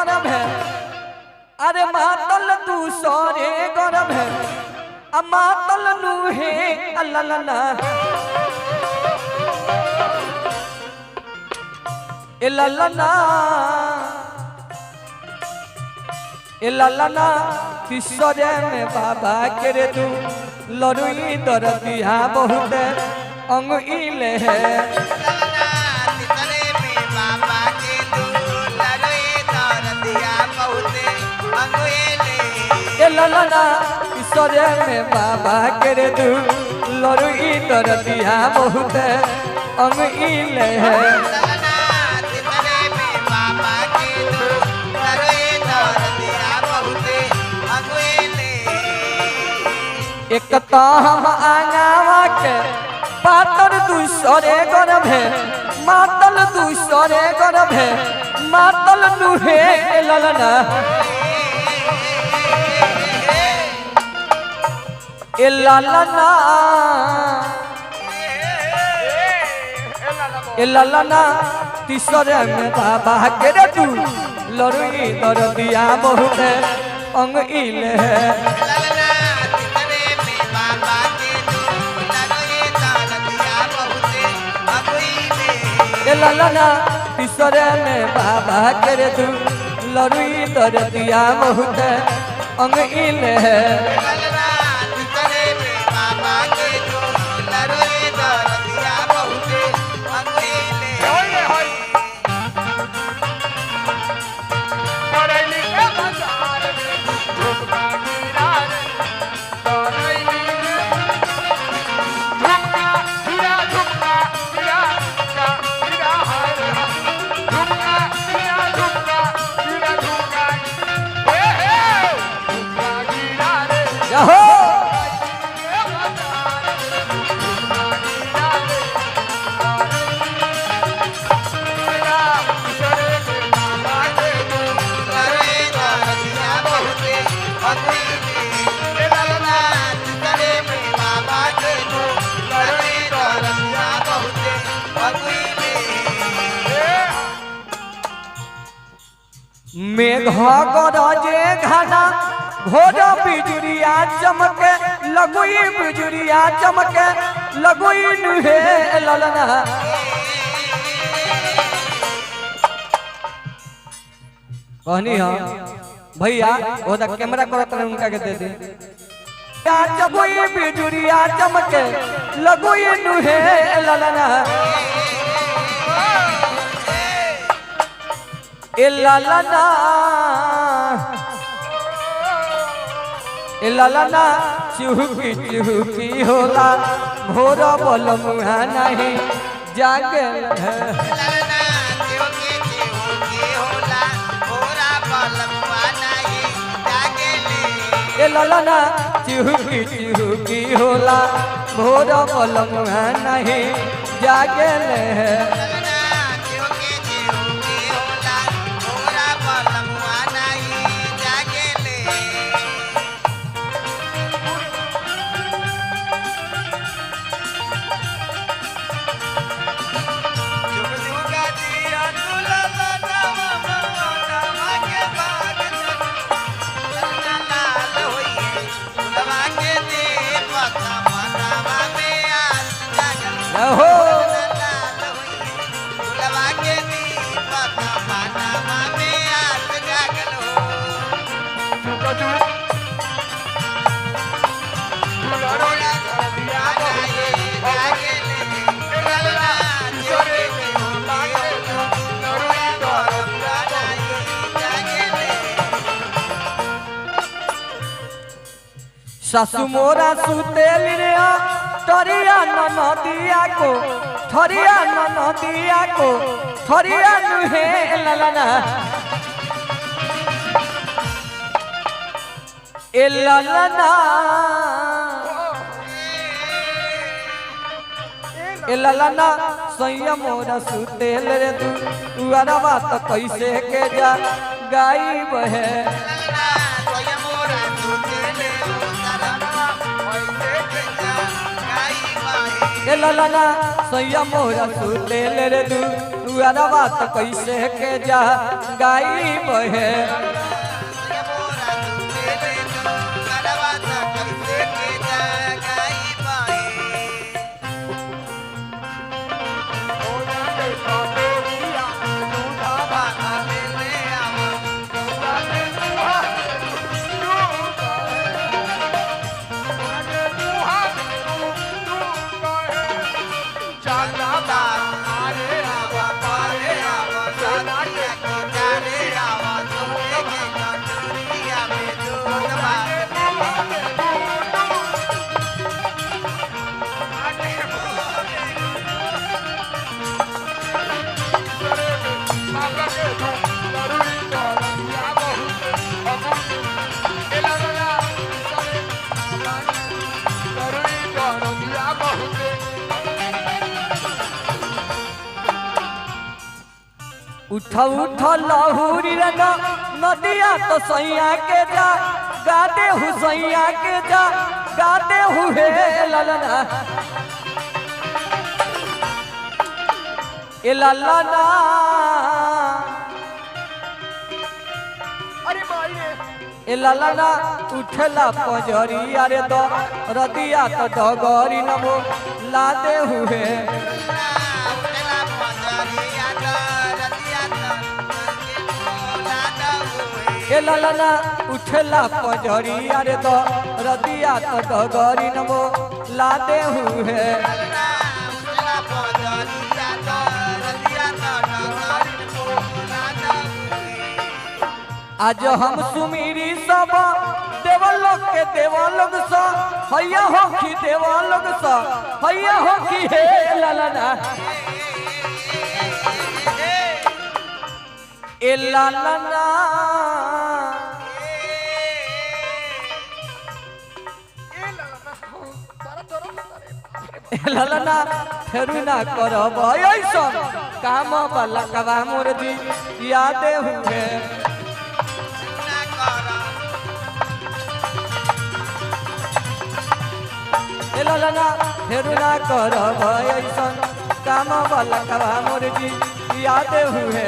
गर्भ है अरे मातल दूसरे गर्भ है मातल नुहे अल्लाह इल्लाना तीसरे में बाबा के रे तू लरुई दर्दिया बहुत अंग इले है ललना ईश्वरे में बाबा के रे तू लरुई दर्दिया बहुत अंग इले है एक तो हम आंगावा के पातर दूसरे गर्भ है मातल दूसरे गर्भ है मातल नुहे ललना ललना तीसरे में बाबा के रे तू लरुई दर्दिया बहुत अंग इले है ललना तीसरे में बाबा के रे तू लरुई दर्दिया बहुत अंग इले है मेघ गरजे घना घोर बिजुरिया चमके लगुई बिजुरिया चमके लगुई नुहे ललना कहनी हाँ भैया वो कैमरा करत रहे उनका के दे दे लगुई बिजुरिया चमके लगुई नुहे ललना ललना चुहकी चुहकी होला भोर बोल मुहा नहीं जागे ललना चुहकी चुहकी होला भोर बोल मुहा नहीं जागे सासु मोरा सुतेल रे तरिया नदिया को थरिया नदिया को थरिया नुहे ललना ललना सैया मोरा सुतेल रे तू अरवा तो कैसे के जा गाई बहे ललना सैया मोरा सुतेल रे तू अरवा तो कैसे के जा गाई बहे उठ उठ लहुरी रना नदिया तो सैया के जा गाते हुसैया के जा गाते हुए ललना ए ललना अरे भाई ए ललना उठला पजरी अरे दो रदिया तो डगरी नमो लादे हुए ए ललना उठला पजरी अरे दो रदिया तो डगरी नमो लादे हुए आज हम सुमीरी सब देवलोक के देवलोक सा हैया हो की देवलोक सा हैया हो की हे ललना ए ललना ललना फेरू ना करब ऐसन काम वाला कबा मोर जी याद हुए ललना फेरू ना करब ऐसन काम वाला कबा मोर जी याद हुए